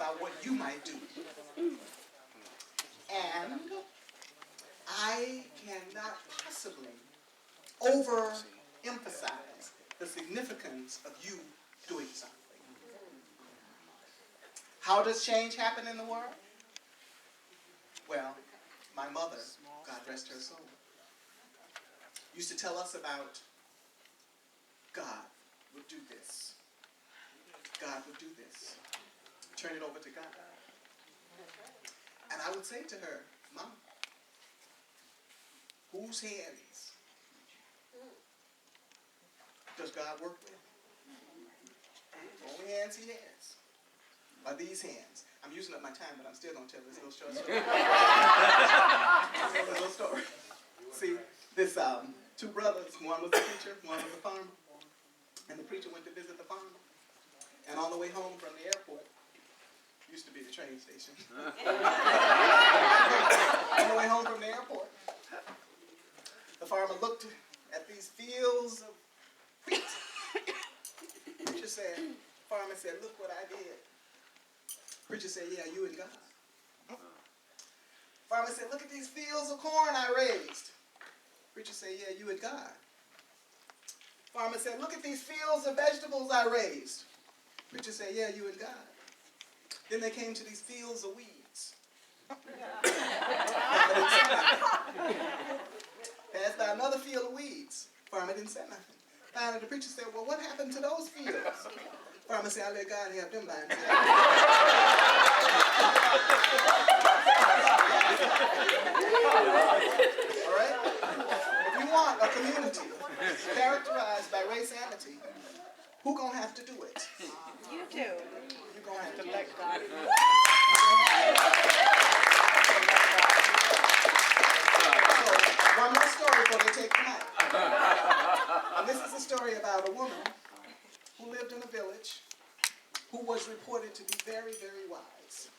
about what you might do. And I cannot possibly overemphasize the significance of you doing something. How does change happen in the world? Well, my mother, God rest her soul, used to tell us about God would do this. God would do this. Turn it over to God. And I would say to her, Mom, whose hands does God work with? The only hands he has are these hands. I'm using up my time, but I'm still going to tell this little short story. I'll tell this little story. See, this two brothers, one was a preacher, one was a farmer. And the preacher went to visit the farmer. And on the way home from the airport, used to be the train station. On the way home from the airport, the farmer looked at these fields of wheat. Preacher said, farmer said, look what I did. Preacher said, yeah, you and God. Farmer said, look at these fields of corn I raised. Preacher said, yeah, you and God. Farmer said, look at these fields of vegetables I raised. Preacher said, yeah, you and God. Then they came to these fields of weeds. Passed by another field of weeds. Farmer didn't say nothing. Finally, the preacher said, well, what happened to those fields? Farmer said, I let God have them by himself. All right? If you want a community characterized by race amity, who gonna have to do it? You do. You're gonna have to let God. So, one more story before they take the mic. And this is a story about a woman who lived in a village who was reported to be very, very wise.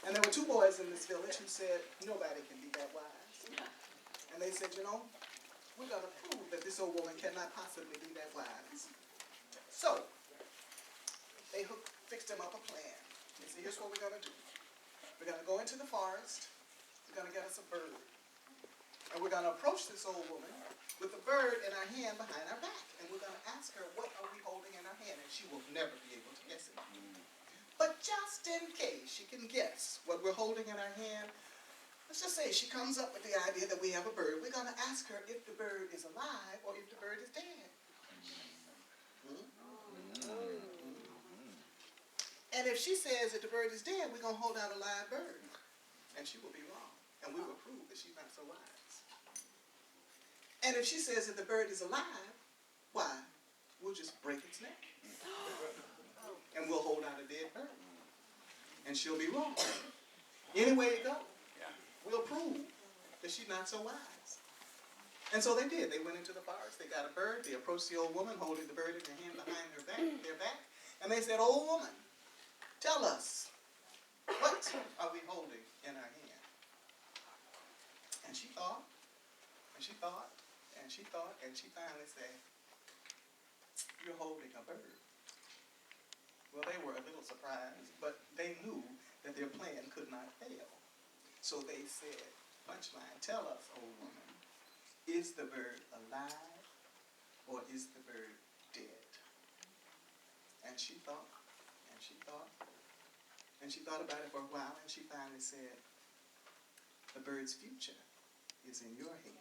And there were two boys in this village who said, nobody can be that wise. And they said, you know, we're going to prove that this old woman cannot possibly be that wise. So, they fixed him up a plan. They said, here's what we're going to do. We're going to go into the forest. We're going to get us a bird. And we're going to approach this old woman with a bird in our hand behind our back. And we're going to ask her, what are we holding in our hand? And she will never be able to guess it. But just in case she can guess what we're holding in our hand, let's just say she comes up with the idea that we have a bird. We're going to ask her if the bird is alive or if the bird is dead. And if she says that the bird is dead, we're going to hold out a live bird. And she will be wrong. And we will prove that she's not so wise. And if she says that the bird is alive, why? We'll just break its neck. And we'll hold out a dead bird. And she'll be wrong. Any way it goes, we'll prove that she's not so wise. And so they did. They went into the forest. They got a bird. They approached the old woman holding the bird in her hand behind their back. And they said, old woman, tell us, what are we holding in our hand? And she thought, and she thought, and she thought, and she finally said, you're holding a bird. Well, they were a little surprised, but they knew that their plan could not fail. So they said, punchline, tell us, old woman, is the bird alive or is the bird dead? And she thought, and she thought, and she thought about it for a while, and she finally said, the bird's future is in your hands.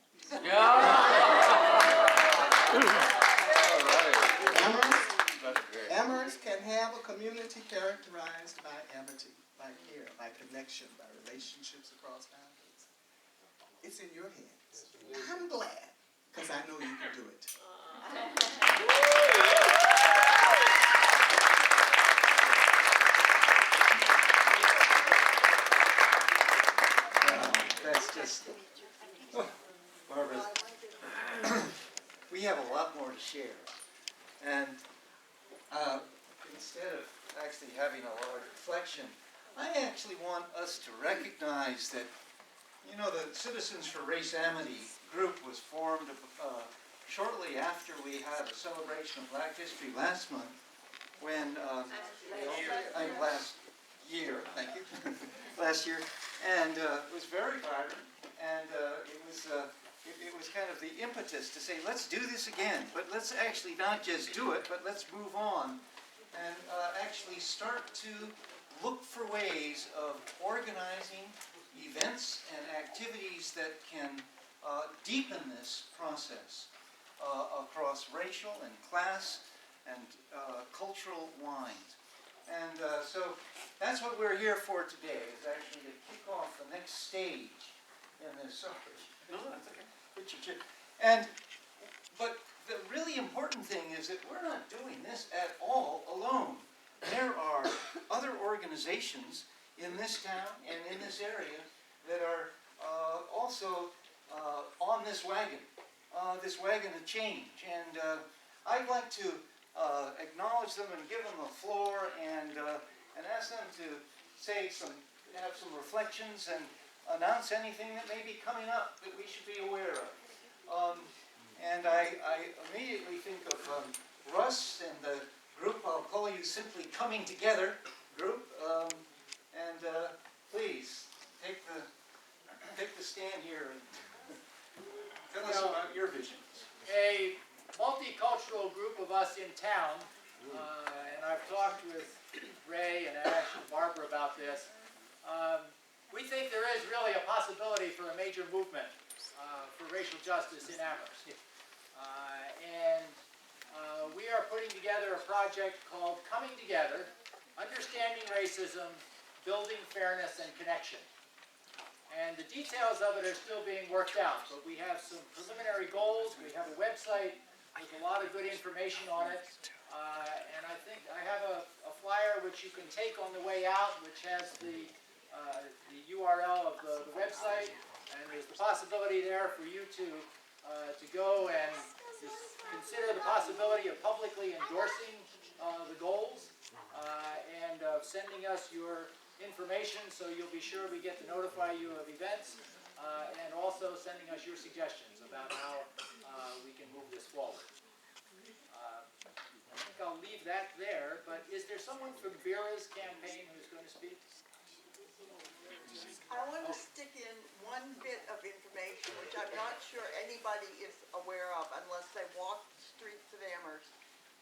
Amherst can have a community characterized by amity, by care, by connection, by relationships across boundaries. It's in your hands. I'm glad, because I know you can do it. That's just, Barbara, we have a lot more to share. And instead of actually having a lot of reflection, I actually want us to recognize that, you know, the Citizens for Race Amity group was formed shortly after we had a celebration of Black History last month, when year, thank you, last year, and it was very vibrant, and it was kind of the impetus to say, let's do this again, but let's actually not just do it, but let's move on and actually start to look for ways of organizing events and activities that can deepen this process across racial and class and cultural lines. And so that's what we're here for today, is actually to kick off the next stage in this. Sorry. No, that's okay. But the really important thing is that we're not doing this at all alone. There are other organizations in this town and in this area that are also on this wagon of change. And I'd like to acknowledge them and give them the floor and ask them to have some reflections and announce anything that may be coming up that we should be aware of. And I immediately think of Russ and the group. I'll call you simply Coming Together group. Please take the stand here and tell us about your visions. A multicultural group of us in town, and I've talked with Ray and Ash and Barbara about this. We think there is really a possibility for a major movement for racial justice in Amherst. We are putting together a project called Coming Together, Understanding Racism, Building Fairness and Connection. And the details of it are still being worked out, but we have some preliminary goals. We have a website with a lot of good information on it. And I think I have a flyer which you can take on the way out, which has the URL of the website, and there's the possibility there for you to go and just consider the possibility of publicly endorsing the goals and sending us your information so you'll be sure we get to notify you of events, and also sending us your suggestions about how we can move this forward. I think I'll leave that there, but is there someone from Vera's campaign who's going to speak? I want to stick in one bit of information which I'm not sure anybody is aware of unless they walk the streets of Amherst.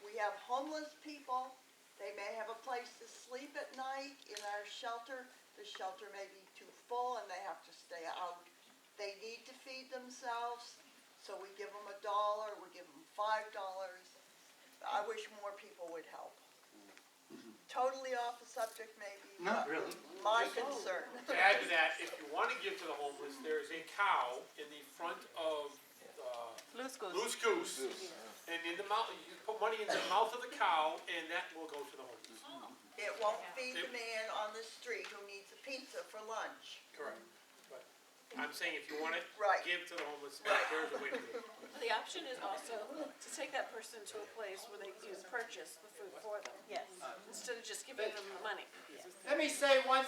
We have homeless people. They may have a place to sleep at night in our shelter. The shelter may be too full and they have to stay out. They need to feed themselves, so we give them $1, we give them $5. I wish more people would help. Totally off the subject maybe. Not really. My concern. To add to that, if you want to give to the homeless, there's a cow in the front of Loose Goose. And in the mouth, you put money in the mouth of the cow, and that will go to the homeless. It won't feed the man on the street who needs a pizza for lunch. Correct. But I'm saying if you want to Right. give to the homeless, there's a way to do it. The option is also to take that person to a place where they can purchase the food for them. Yes. Instead of just giving them the money. Let me say one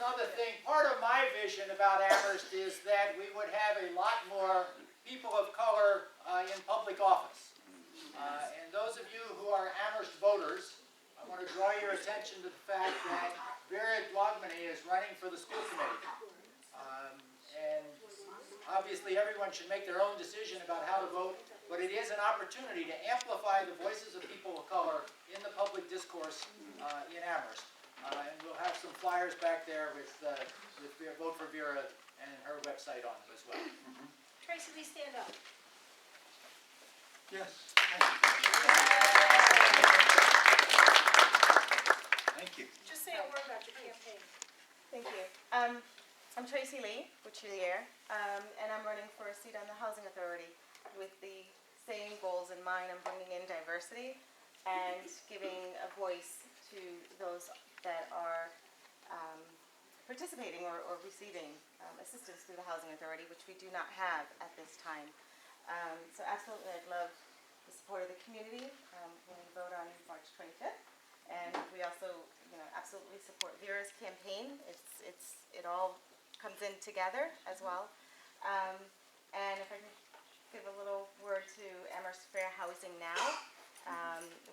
other thing. Part of my vision about Amherst is that we would have a lot more people of color in public office. And those of you who are Amherst voters, I want to draw your attention to the fact that Vera Dwagmany is running for the school committee. And obviously everyone should make their own decision about how to vote, but it is an opportunity to amplify the voices of people of color in the public discourse in Amherst. And we'll have some flyers back there with Vote for Vera and her website on it as well. Tracy, please stand up. Yes. Thank you. Just say a word about your campaign. Thank you. I'm Tracy Lee, Bouchelier, and I'm running for a seat on the Housing Authority with the same goals in mind. I'm bringing in diversity and giving a voice to those that are participating or receiving assistance through the Housing Authority, which we do not have at this time. So absolutely, I'd love the support of the community when we vote on March 25th. And we also, absolutely support Vera's campaign. It all comes in together as well. And if I can give a little word to Amherst Fair Housing Now,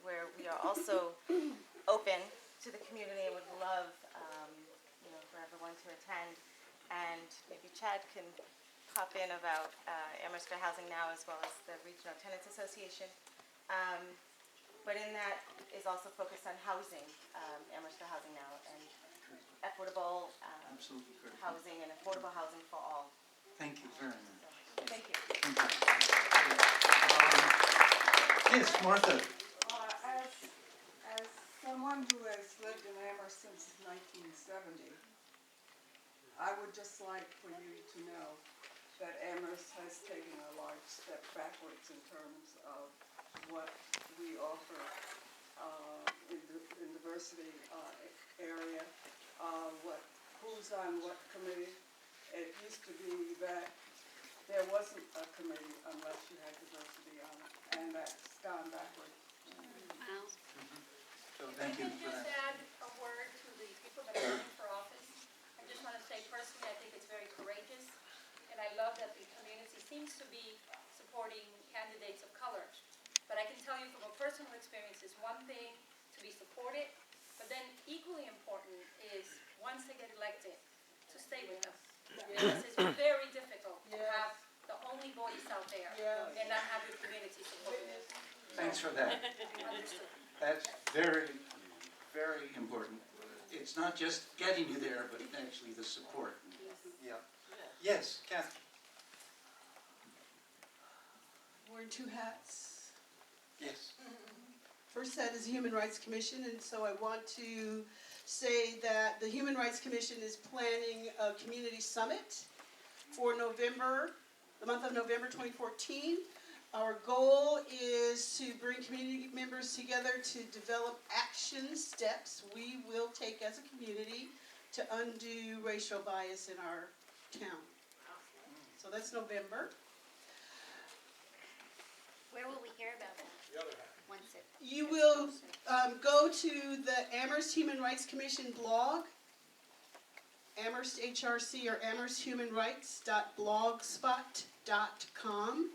where we are also open to the community and would love, for everyone to attend. And maybe Chad can pop in about Amherst Area Housing Now as well as the Regional Tenants Association. But in that is also focused on housing, Amherst Area Housing Now, and equitable Absolutely correct. housing and affordable housing for all. Thank you very much. Thank you. Yes, Martha. As someone who has lived in Amherst since 1970, I would just like for you to know that Amherst has taken a large step backwards in terms of what we offer in the diversity area, who's on what committee. It used to be that there wasn't a committee unless you had diversity on it, and that's gone backwards. So thank you If I for can just that. add a word to the people that are running for office, I just want to say personally, I think it's very courageous, and I love that the community seems to be supporting candidates of color. But I can tell you from a personal experience, it's one thing to be supported, but then equally important is once they get elected, to stay with them. Because it's very difficult to have the only voice out there and not have your community supporting it. Thanks for that. Understood. That's very, very important. It's not just getting you there, but actually the support. Yeah. Yes, Kathy. Wearing two hats. Yes. First hat is the Human Rights Commission, and so I want to say that the Human Rights Commission is planning a community summit for November, the month of November 2014. Our goal is to bring community members together to develop action steps we will take as a community to undo racial bias in our town. So that's November. Where will we hear about it? The other half. Once it. You will go to the Amherst Human Rights Commission blog, Amherst HRC or amhersthumanrights.blogspot.com,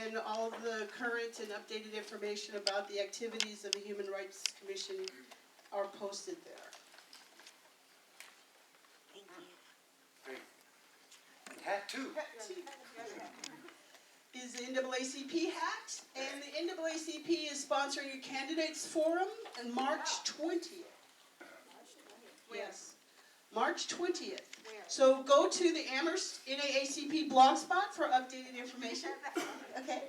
and all the current and updated information about the activities of the Human Rights Commission are posted there. Thank you. Great. And hat too. Is the NAACP hat, and the NAACP is sponsoring a candidates forum on March 20th. Yes, March 20th. So go to the Amherst NAACP blogspot for updated information. Okay.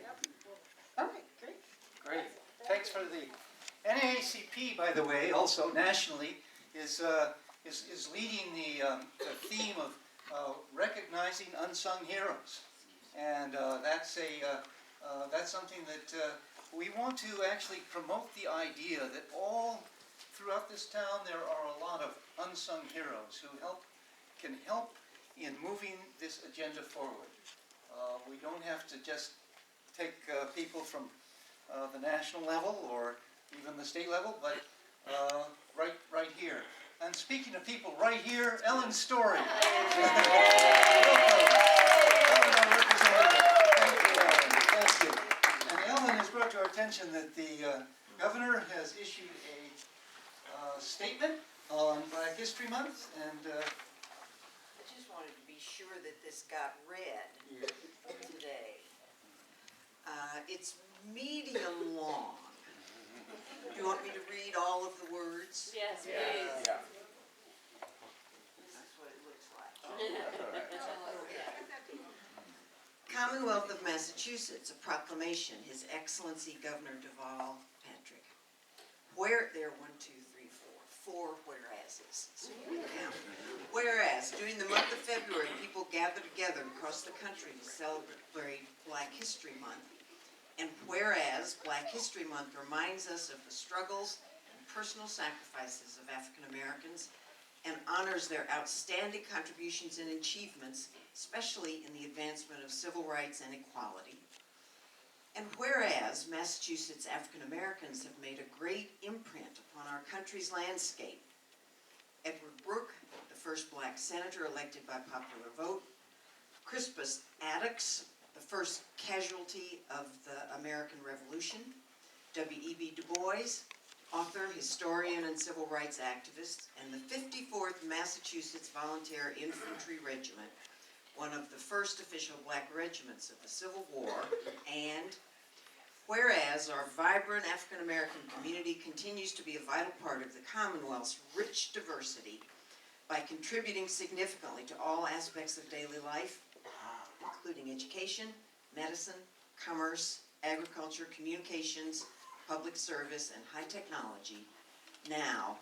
All right, great. Great. Thanks for the NAACP, by the way, also nationally, is leading the theme of recognizing unsung heroes. And that's something that we want to actually promote the idea that all throughout this town there are a lot of unsung heroes who can help in moving this agenda forward. We don't have to just take people from the national level or even the state level, but right here. And speaking of people right here, Ellen Story. Welcome. Thank you. And Ellen has brought to our attention that the governor has issued a statement on Black History Month, and I just wanted to be sure that this got read today. It's medium long. Do you want me to read all of the words? Yes, please. Yeah. That's what it looks like. Commonwealth of Massachusetts, a proclamation, His Excellency Governor Deval Patrick. There are 4 whereases. So you can count. Whereas, during the month of February, people gather together across the country to celebrate Black History Month. And whereas Black History Month reminds us of the struggles and personal sacrifices of African Americans and honors their outstanding contributions and achievements, especially in the advancement of civil rights and equality. And whereas Massachusetts African Americans have made a great imprint upon our country's landscape, Edward Brooke, the first Black senator elected by popular vote, Crispus Attucks, the first casualty of the American Revolution, W.E.B. Du Bois, author, historian, and civil rights activist, and the 54th Massachusetts Volunteer Infantry Regiment, one of the first official black regiments of the Civil War, and whereas our vibrant African-American community continues to be a vital part of the Commonwealth's rich diversity by contributing significantly to all aspects of daily life, including education, medicine, commerce, agriculture, communications, public service, and high technology. Now,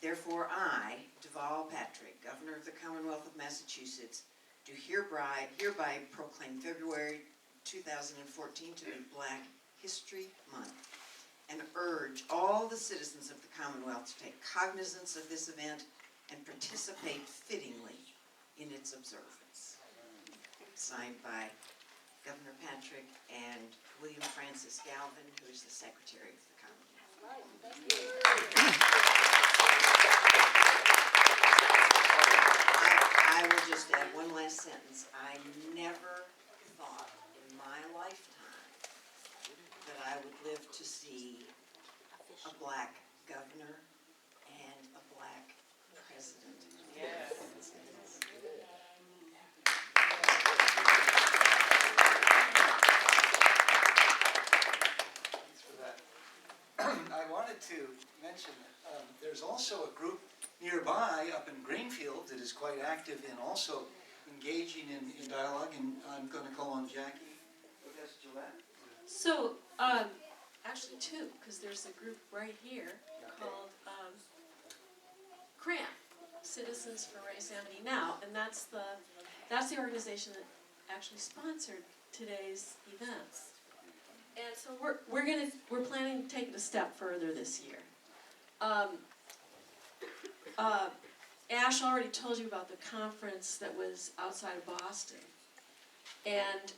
therefore I, Deval Patrick, Governor of the Commonwealth of Massachusetts, do hereby proclaim February 2014 to be Black History Month, and urge all the citizens of the Commonwealth to take cognizance of this event and participate fittingly in its observance. Signed by Governor Patrick and William Francis Galvin, who is the Secretary of the Commonwealth. I will just add one last sentence. I never thought in my lifetime that I would live to see a black governor and a black president. Yes. Thanks for that. I wanted to mention that there's also a group nearby up in Greenfield that is quite active in also engaging in dialogue, and I'm going to call on Jackie. Yes, Gillette? So, actually two, because there's a group right here called CRAM, Citizens for Racial Amity Now, and that's the organization that actually sponsored today's events. And so we're planning to take it a step further this year. Ash already told you about the conference that was outside of Boston, and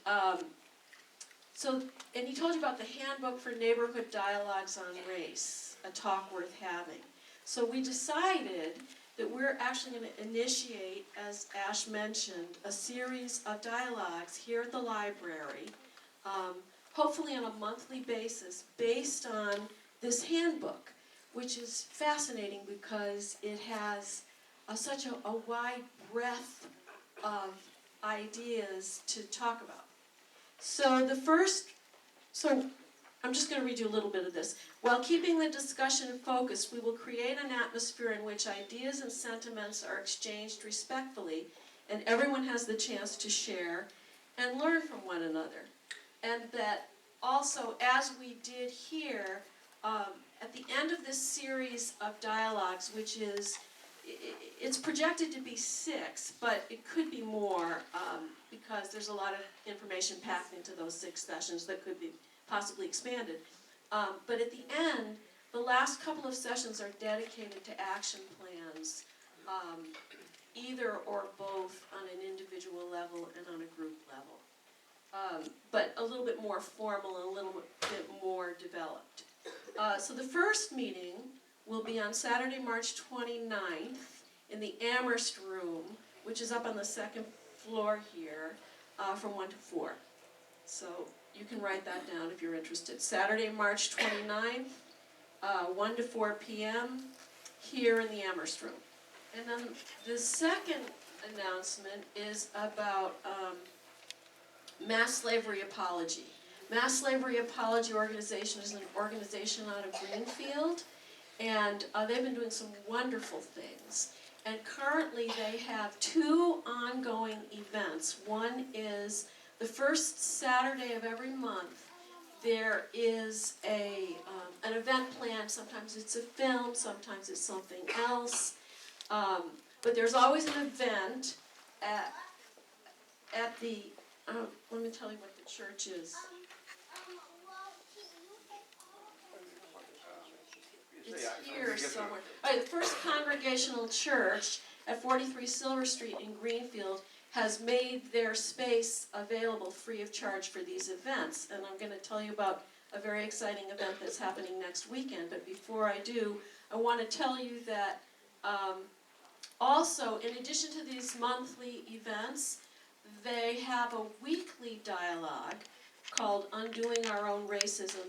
and he told you about the handbook for neighborhood dialogues on race, a talk worth having. So we decided that we're actually going to initiate, as Ash mentioned, a series of dialogues here at the library, hopefully on a monthly basis, based on this handbook, which is fascinating because it has such a wide breadth of ideas to talk about. So I'm just going to read you a little bit of this. While keeping the discussion focused, we will create an atmosphere in which ideas and sentiments are exchanged respectfully, and everyone has the chance to share and learn from one another. And that also, as we did here, at the end of this series of dialogues, which is, it's projected to be 6, but it could be more because there's a lot of information packed into those 6 sessions that could be possibly expanded. But at the end, the last couple of sessions are dedicated to action plans, either or both on an individual level and on a group level. But a little bit more formal and a little bit more developed. So the first meeting will be on Saturday, March 29th in the Amherst room, which is up on the 2nd floor here, from 1 to 4. So you can write that down if you're interested. Saturday, March 29th, 1 to 4 p.m. here in the Amherst room. And then the second announcement is about Mass Slavery Apology. Mass Slavery Apology Organization is an organization out of Greenfield, and they've been doing some wonderful things. And currently they have 2 ongoing events. One is the first Saturday of every month. There is an event planned. Sometimes it's a film, sometimes it's something else. But there's always an event at the, let me tell you what the church is. It's here somewhere. The First Congregational Church at 43 Silver Street in Greenfield has made their space available free of charge for these events. And I'm going to tell you about a very exciting event that's happening next weekend. But before I do, I want to tell you that also, in addition to these monthly events, they have a weekly dialogue called Undoing Our Own Racism.